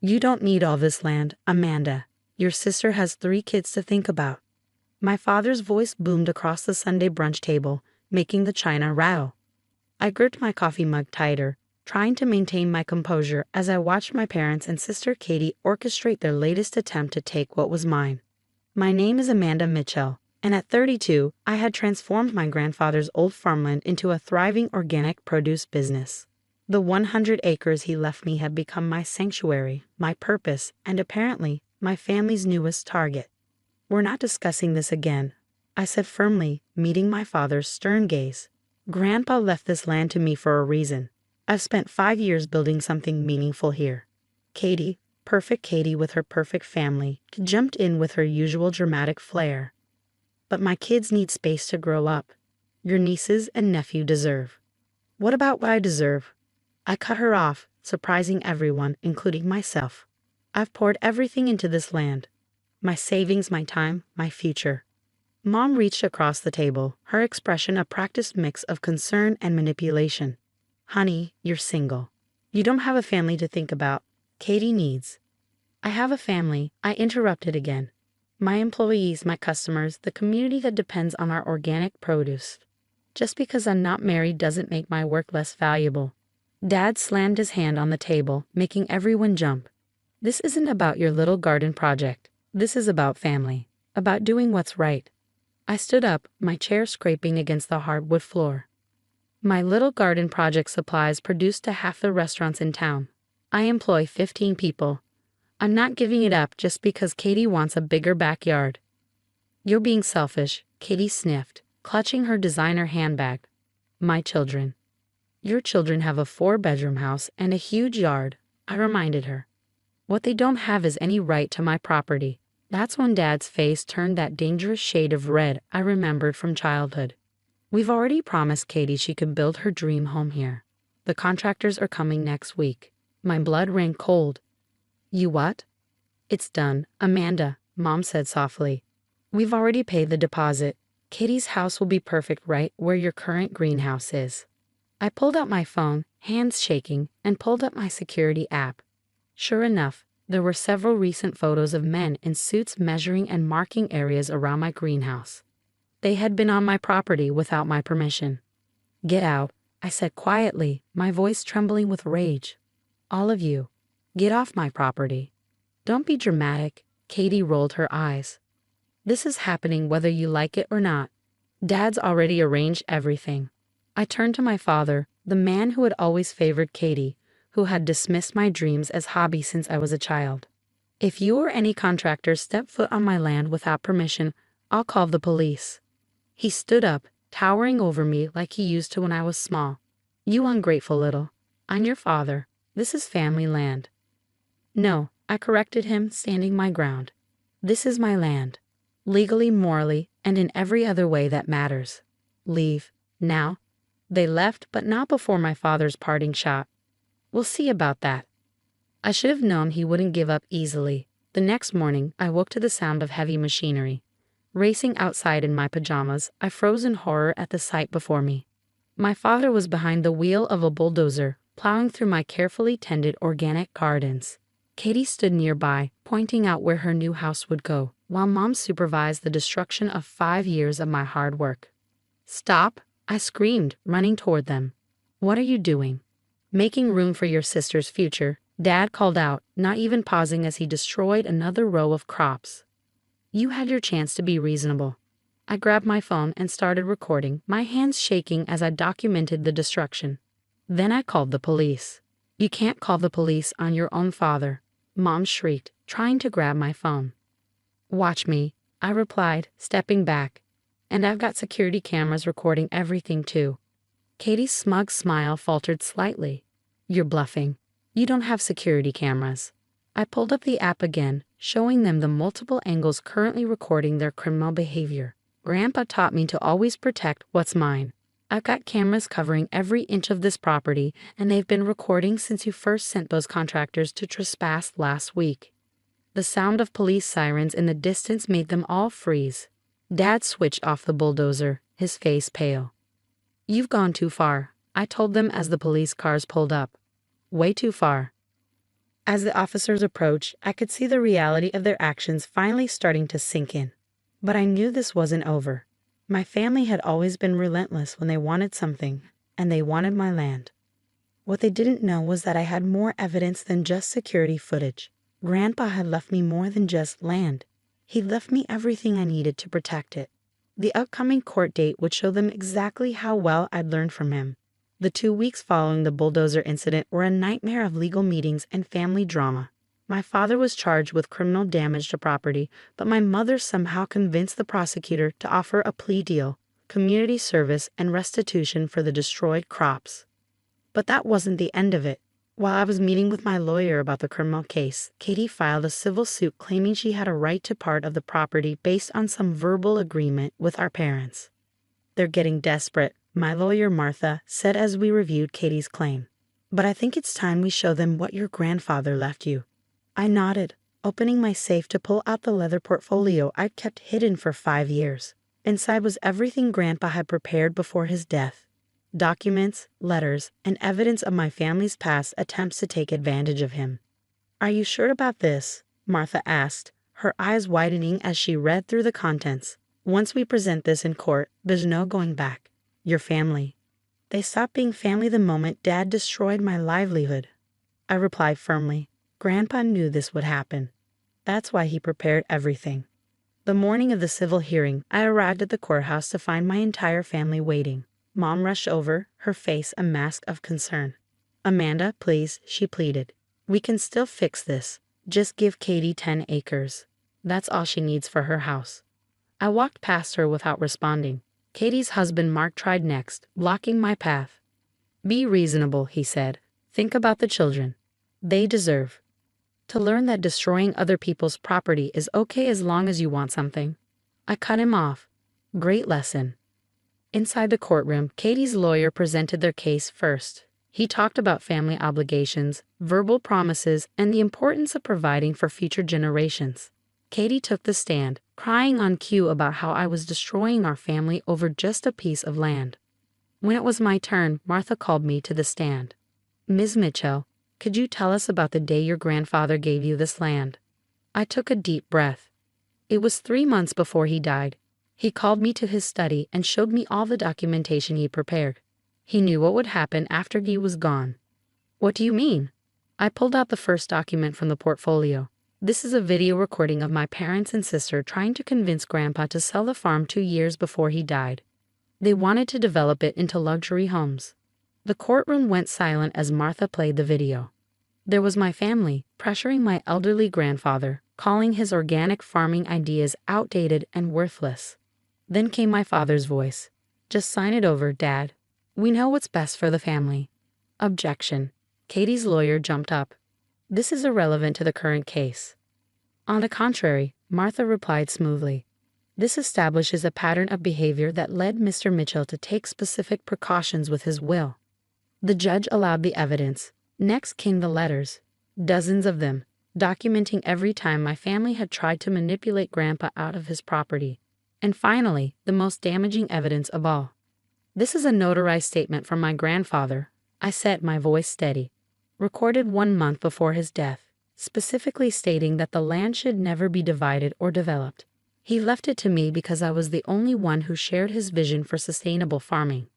You don't need all this land, Amanda. Your sister has 3 kids to think about. My father's voice boomed across the Sunday brunch table, making the china rattle. I gripped my coffee mug tighter, trying to maintain my composure as I watched my parents and sister Katie orchestrate their latest attempt to take what was mine. My name is Amanda Mitchell, and at 32, I had transformed my grandfather's old farmland into a thriving organic produce business. The 100 acres he left me had become my sanctuary, my purpose, and apparently, my family's newest target. We're not discussing this again, I said firmly, meeting my father's stern gaze. Grandpa left this land to me for a reason. I've spent 5 years building something meaningful here. Katie, perfect Katie with her perfect family, jumped in with her usual dramatic flair. But my kids need space to grow up. Your nieces and nephew deserve. What about what I deserve? I cut her off, surprising everyone, including myself. I've poured everything into this land. My savings, my time, my future. Mom reached across the table, her expression a practiced mix of concern and manipulation. Honey, you're single. You don't have a family to think about. Katie needs. I have a family, I interrupted again. My employees, my customers, the community that depends on our organic produce. Just because I'm not married doesn't make my work less valuable. Dad slammed his hand on the table, making everyone jump. This isn't about your little garden project. This is about family. About doing what's right. I stood up, my chair scraping against the hardwood floor. My little garden project supplies produce to half the restaurants in town. I employ 15 people. I'm not giving it up just because Katie wants a bigger backyard. You're being selfish, Katie sniffed, clutching her designer handbag. My children. Your children have a 4-bedroom house and a huge yard, I reminded her. What they don't have is any right to my property. That's when Dad's face turned that dangerous shade of red I remembered from childhood. We've already promised Katie she could build her dream home here. The contractors are coming next week. My blood ran cold. You what? It's done, Amanda, Mom said softly. We've already paid the deposit. Katie's house will be perfect right where your current greenhouse is. I pulled out my phone, hands shaking, and pulled up my security app. Sure enough, there were several recent photos of men in suits measuring and marking areas around my greenhouse. They had been on my property without my permission. Get out, I said quietly, my voice trembling with rage. All of you, get off my property. Don't be dramatic, Katie rolled her eyes. This is happening whether you like it or not. Dad's already arranged everything. I turned to my father, the man who had always favored Katie, who had dismissed my dreams as hobby since I was a child. If you or any contractors step foot on my land without permission, I'll call the police. He stood up, towering over me like he used to when I was small. You ungrateful little. I'm your father. This is family land. No, I corrected him, standing my ground. This is my land. Legally, morally, and in every other way that matters. Leave. Now. They left, but not before my father's parting shot. We'll see about that. I should have known he wouldn't give up easily. The next morning, I woke to the sound of heavy machinery. Racing outside in my pajamas, I froze in horror at the sight before me. My father was behind the wheel of a bulldozer, plowing through my carefully tended organic gardens. Katie stood nearby, pointing out where her new house would go, while Mom supervised the destruction of 5 years of my hard work. Stop, I screamed, running toward them. What are you doing? Making room for your sister's future, Dad called out, not even pausing as he destroyed another row of crops. You had your chance to be reasonable. I grabbed my phone and started recording, my hands shaking as I documented the destruction. Then I called the police. You can't call the police on your own father, Mom shrieked, trying to grab my phone. Watch me, I replied, stepping back. And I've got security cameras recording everything too. Katie's smug smile faltered slightly. You're bluffing. You don't have security cameras. I pulled up the app again, showing them the multiple angles currently recording their criminal behavior. Grandpa taught me to always protect what's mine. I've got cameras covering every inch of this property, and they've been recording since you first sent those contractors to trespass last week. The sound of police sirens in the distance made them all freeze. Dad switched off the bulldozer, his face pale. You've gone too far, I told them as the police cars pulled up. Way too far. As the officers approached, I could see the reality of their actions finally starting to sink in. But I knew this wasn't over. My family had always been relentless when they wanted something, and they wanted my land. What they didn't know was that I had more evidence than just security footage. Grandpa had left me more than just land. He left me everything I needed to protect it. The upcoming court date would show them exactly how well I'd learned from him. The 2 weeks following the bulldozer incident were a nightmare of legal meetings and family drama. My father was charged with criminal damage to property, but my mother somehow convinced the prosecutor to offer a plea deal, community service, and restitution for the destroyed crops. But that wasn't the end of it. While I was meeting with my lawyer about the criminal case, Katie filed a civil suit claiming she had a right to part of the property based on some verbal agreement with our parents. "They're getting desperate," my lawyer Martha said as we reviewed Katie's claim. "But I think it's time we show them what your grandfather left you." I nodded, opening my safe to pull out the leather portfolio I'd kept hidden for 5 years. Inside was everything Grandpa had prepared before his death. Documents, letters, and evidence of my family's past attempts to take advantage of him. "Are you sure about this?" Martha asked, her eyes widening as she read through the contents. "Once we present this in court, there's no going back. Your family. They stopped being family the moment Dad destroyed my livelihood." I replied firmly. Grandpa knew this would happen. That's why he prepared everything. The morning of the civil hearing, I arrived at the courthouse to find my entire family waiting. Mom rushed over, her face a mask of concern. "Amanda, please," she pleaded. "We can still fix this. Just give Katie 10 acres. That's all she needs for her house." I walked past her without responding. Katie's husband Mark tried next, blocking my path. "Be reasonable," he said. "Think about the children. They deserve to learn that destroying other people's property is okay as long as you want something." I cut him off. "Great lesson." Inside the courtroom, Katie's lawyer presented their case first. He talked about family obligations, verbal promises, and the importance of providing for future generations. Katie took the stand, crying on cue about how I was destroying our family over just a piece of land. When it was my turn, Martha called me to the stand. "Ms. Mitchell, could you tell us about the day your grandfather gave you this land?" I took a deep breath. It was 3 months before he died. He called me to his study and showed me all the documentation he prepared. He knew what would happen after he was gone. "What do you mean?" I pulled out the first document from the portfolio. This is a video recording of my parents and sister trying to convince Grandpa to sell the farm 2 years before he died. They wanted to develop it into luxury homes. The courtroom went silent as Martha played the video. There was my family, pressuring my elderly grandfather, calling his organic farming ideas outdated and worthless. Then came my father's voice. "Just sign it over, Dad. We know what's best for the family." Objection. Katie's lawyer jumped up. "This is irrelevant to the current case." "On the contrary," Martha replied smoothly. "This establishes a pattern of behavior that led Mr. Mitchell to take specific precautions with his will." The judge allowed the evidence. Next came the letters, dozens of them, documenting every time my family had tried to manipulate Grandpa out of his property. And finally, the most damaging evidence of all. "This is a notarized statement from my grandfather," I said, my voice steady, "recorded 1 month before his death, specifically stating that the land should never be divided or developed. He left it to me because I was the only one who shared his vision for sustainable farming."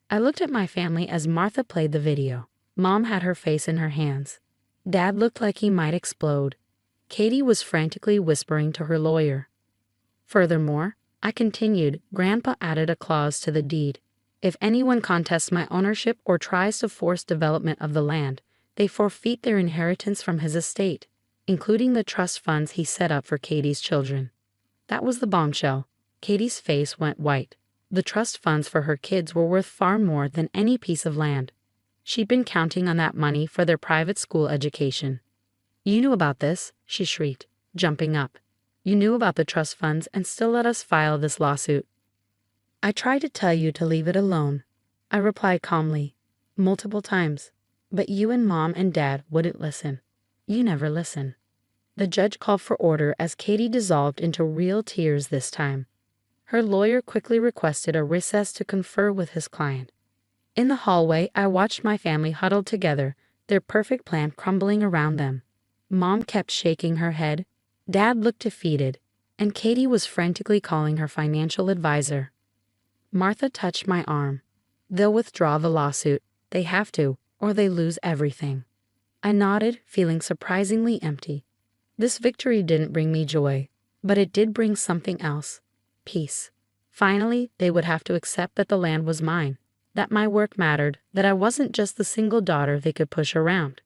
I looked at my family as Martha played the video. Mom had her face in her hands. Dad looked like he might explode. Katie was frantically whispering to her lawyer. Furthermore, I continued, Grandpa added a clause to the deed. If anyone contests my ownership or tries to force development of the land, they forfeit their inheritance from his estate, including the trust funds he set up for Katie's children. That was the bombshell. Katie's face went white. The trust funds for her kids were worth far more than any piece of land. She'd been counting on that money for their private school education. "You knew about this," she shrieked, jumping up. "You knew about the trust funds and still let us file this lawsuit." "I tried to tell you to leave it alone," I replied calmly, "multiple times. But you and Mom and Dad wouldn't listen. You never listen." The judge called for order as Katie dissolved into real tears this time. Her lawyer quickly requested a recess to confer with his client. In the hallway, I watched my family huddled together, their perfect plan crumbling around them. Mom kept shaking her head. Dad looked defeated, and Katie was frantically calling her financial advisor. Martha touched my arm. They'll withdraw the lawsuit. They have to, or they lose everything. I nodded, feeling surprisingly empty. This victory didn't bring me joy, but it did bring something else. Peace. Finally, they would have to accept that the land was mine, that my work mattered, that I wasn't just the single daughter they could push around.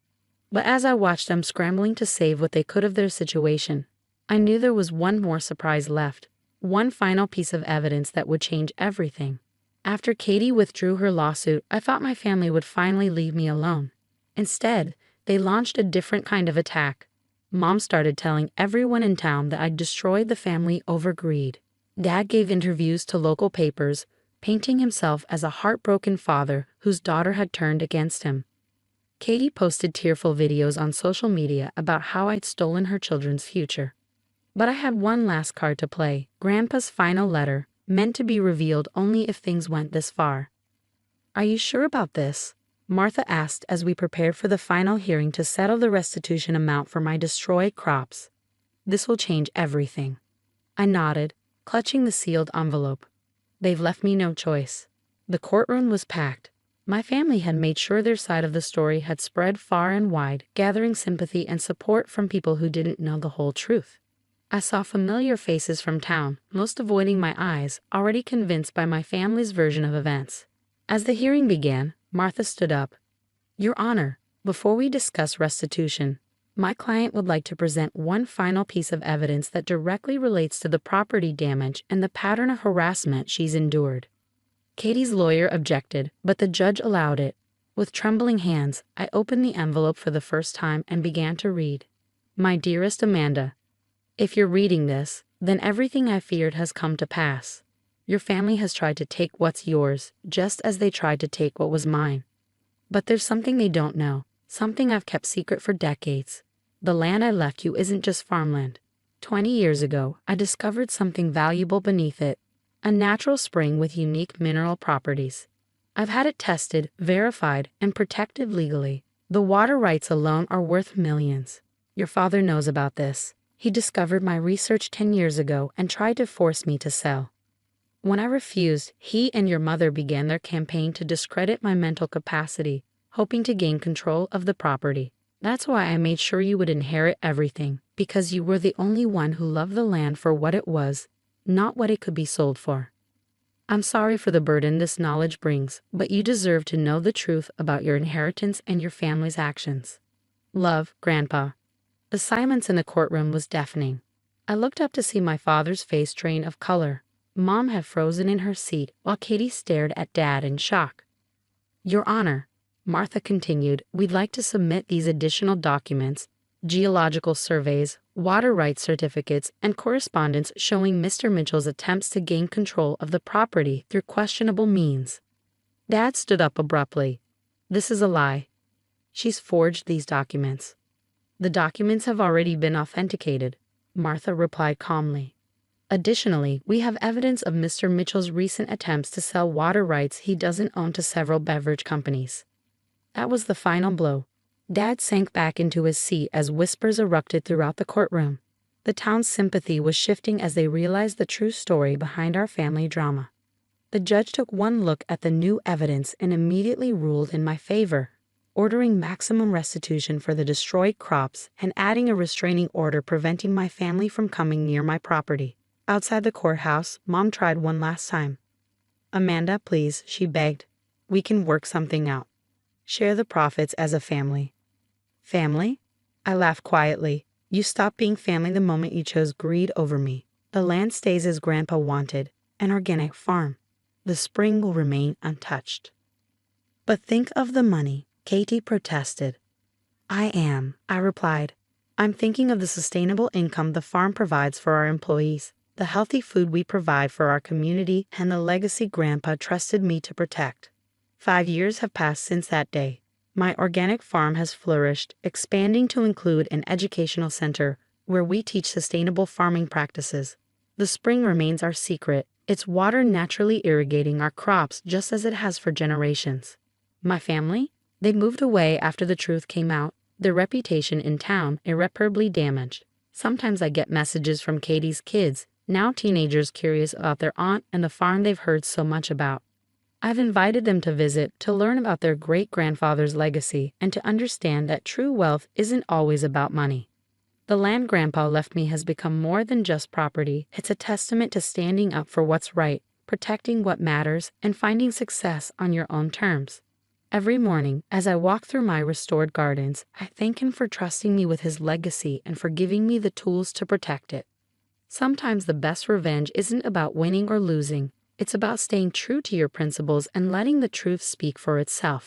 But as I watched them scrambling to save what they could of their situation, I knew there was one more surprise left, one final piece of evidence that would change everything. After Katie withdrew her lawsuit, I thought my family would finally leave me alone. Instead, they launched a different kind of attack. Mom started telling everyone in town that I'd destroyed the family over greed. Dad gave interviews to local papers, painting himself as a heartbroken father whose daughter had turned against him. Katie posted tearful videos on social media about how I'd stolen her children's future. But I had one last card to play, Grandpa's final letter, meant to be revealed only if things went this far. "Are you sure about this?" Martha asked as we prepared for the final hearing to settle the restitution amount for my destroyed crops. "This will change everything." I nodded, clutching the sealed envelope. They've left me no choice. The courtroom was packed. My family had made sure their side of the story had spread far and wide, gathering sympathy and support from people who didn't know the whole truth. I saw familiar faces from town, most avoiding my eyes, already convinced by my family's version of events. As the hearing began, Martha stood up. "Your Honor, before we discuss restitution, my client would like to present one final piece of evidence that directly relates to the property damage and the pattern of harassment she's endured." Katie's lawyer objected, but the judge allowed it. With trembling hands, I opened the envelope for the first time and began to read. "My dearest Amanda, if you're reading this, then everything I feared has come to pass. Your family has tried to take what's yours, just as they tried to take what was mine. But there's something they don't know, something I've kept secret for decades. The land I left you isn't just farmland. 20 years ago, I discovered something valuable beneath it, a natural spring with unique mineral properties. I've had it tested, verified, and protected legally. The water rights alone are worth millions. Your father knows about this. He discovered my research 10 years ago and tried to force me to sell. When I refused, he and your mother began their campaign to discredit my mental capacity, hoping to gain control of the property. That's why I made sure you would inherit everything, because you were the only one who loved the land for what it was, not what it could be sold for. I'm sorry for the burden this knowledge brings, but you deserve to know the truth about your inheritance and your family's actions. Love, Grandpa." The silence in the courtroom was deafening. I looked up to see my father's face drain of color. Mom had frozen in her seat while Katie stared at Dad in shock. "Your Honor," Martha continued, "we'd like to submit these additional documents, geological surveys, water rights certificates, and correspondence showing Mr. Mitchell's attempts to gain control of the property through questionable means." Dad stood up abruptly. "This is a lie. She's forged these documents." "The documents have already been authenticated," Martha replied calmly. "Additionally, we have evidence of Mr. Mitchell's recent attempts to sell water rights he doesn't own to several beverage companies." That was the final blow. Dad sank back into his seat as whispers erupted throughout the courtroom. The town's sympathy was shifting as they realized the true story behind our family drama. The judge took one look at the new evidence and immediately ruled in my favor, ordering maximum restitution for the destroyed crops and adding a restraining order preventing my family from coming near my property. Outside the courthouse, Mom tried one last time. "Amanda, please," she begged. "We can work something out. Share the profits as a family." "Family?" I laughed quietly. "You stopped being family the moment you chose greed over me. The land stays as Grandpa wanted, an organic farm. The spring will remain untouched." "But think of the money," Katie protested. I replied. "I'm thinking of the sustainable income the farm provides for our employees, the healthy food we provide for our community, and the legacy Grandpa trusted me to protect. 5 years have passed since that day. My organic farm has flourished, expanding to include an educational center where we teach sustainable farming practices. The spring remains our secret, its water naturally irrigating our crops just as it has for generations. My family? They moved away after the truth came out, their reputation in town irreparably damaged. Sometimes I get messages from Katie's kids, now teenagers curious about their aunt and the farm they've heard so much about. I've invited them to visit to learn about their great-grandfather's legacy and to understand that true wealth isn't always about money. The land Grandpa left me has become more than just property. It's a testament to standing up for what's right, protecting what matters, and finding success on your own terms. Every morning, as I walk through my restored gardens, I thank him for trusting me with his legacy and for giving me the tools to protect it. Sometimes the best revenge isn't about winning or losing. It's about staying true to your principles and letting the truth speak for itself.